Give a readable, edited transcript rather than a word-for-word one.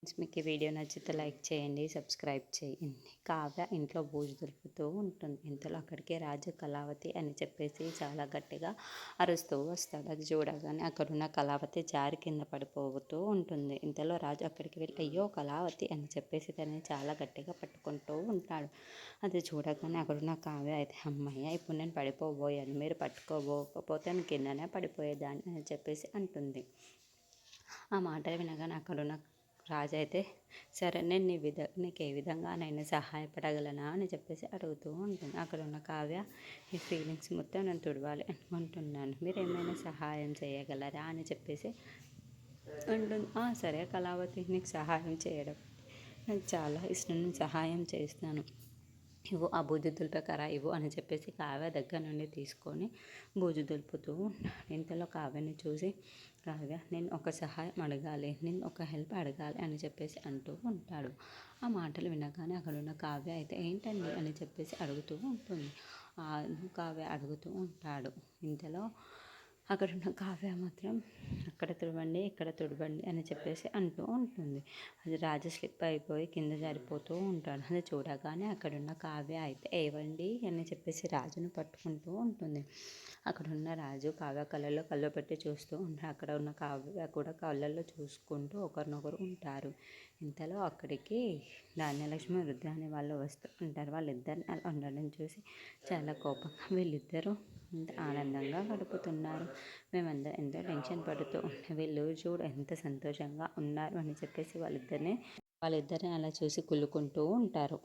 మీకు ఈ వీడియో నచ్చితే లైక్ చేయండి, సబ్స్క్రైబ్ చేయండి. కావ్య ఇంట్లో బూజు దులుపుతూ ఉంటుంది. ఇంతలో అక్కడికే రాజు కళావతి అని చెప్పేసి చాలా గట్టిగా అరుస్తూ వస్తాడు. అది చూడగానే అక్కడున్న కళావతి జారి కింద పడిపోతూ ఉంటుంది. ఇంతలో రాజు అక్కడికి వెళ్ళి అయ్యో కళావతి అని చెప్పేసి తనని చాలా గట్టిగా పట్టుకుంటూ ఉంటాడు. అది చూడగానే అక్కడున్న కావ్య అయితే అమ్మయ్య ఇప్పుడు నేను పడిపోబోయాను, మీరు పట్టుకోబోకపోతే నేను కిందనే పడిపోయేదాన్ని అని చెప్పేసి అంటుంది. ఆ మాటలు వినగానే అక్కడున్న రాజు అయితే సరే నేను నీకు ఏ విధంగానైనా సహాయపడగలనా అని చెప్పేసి అడుగుతూ ఉంటుంది. అక్కడ ఉన్న కావ్య ఈ ఫీలింగ్స్ మొత్తం నేను తుడవాలి అనుకుంటున్నాను, మీరు ఏమైనా సహాయం చేయగలరా అని చెప్పేసి అంటుంది. సరే కళావతి, నీకు సహాయం చేయడం నాకు చాలా ఇష్టం, నేను సహాయం చేస్తాను, ఇవ్వు ఆ బూజు దులిపే కర్ర ఇవ్వు అని చెప్పేసి కావ్య దగ్గర నుండి తీసుకొని బూజు దులుపుతూ ఉంటాడు. ఇంతలో కావ్యని చూసి కావ్య నేను ఒక సహాయం అడగాలి, నేను ఒక హెల్ప్ అడగాలి అని చెప్పేసి అంటూ ఉంటాడు. ఆ మాటలు వినగానే అక్కడున్న కావ్య అయితే ఏంటండి అని చెప్పేసి అడుగుతూ ఉంటుంది. కావ్య అడుగుతూ ఉంటాడు. ఇంతలో అక్కడున్న కావ్య మాత్రం అక్కడ తుడవండి ఇక్కడ తుడవండి అని చెప్పేసి అంటూ ఉంటుంది. అది రాజు స్లిప్ అయిపోయి కింద జారిపోతూ ఉంటాడు. అది చూడగానే అక్కడున్న కావ్య అయితే ఏవండి అని చెప్పేసి రాజును పట్టుకుంటూ ఉంటుంది. అక్కడున్న రాజు కావ్య కళ్ళల్లో కళ్ళు పెట్టి చూస్తూ ఉంటాడు. అక్కడ ఉన్న కావ్య కూడా కళ్ళల్లో చూసుకుంటూ ఒకరినొకరు ఉంటారు. ఇంతలో అక్కడికి ధాన్యలక్ష్మి రుద్రాని వాళ్ళు వస్తూ ఉంటారు. వాళ్ళిద్దరిని అలా ఉండడం చూసి చాలా కోపంగా వీళ్ళిద్దరూ ఎంత ఆనందంగా గడుపుతున్నారు, మేమందరం ఎంతో టెన్షన్ పడుతూ ఉంటే వీళ్ళు చూడు ఎంత సంతోషంగా ఉన్నారు అని చెప్పేసి వాళ్ళిద్దరిని అలా చూసి కుళ్ళుకుంటూ ఉంటారు.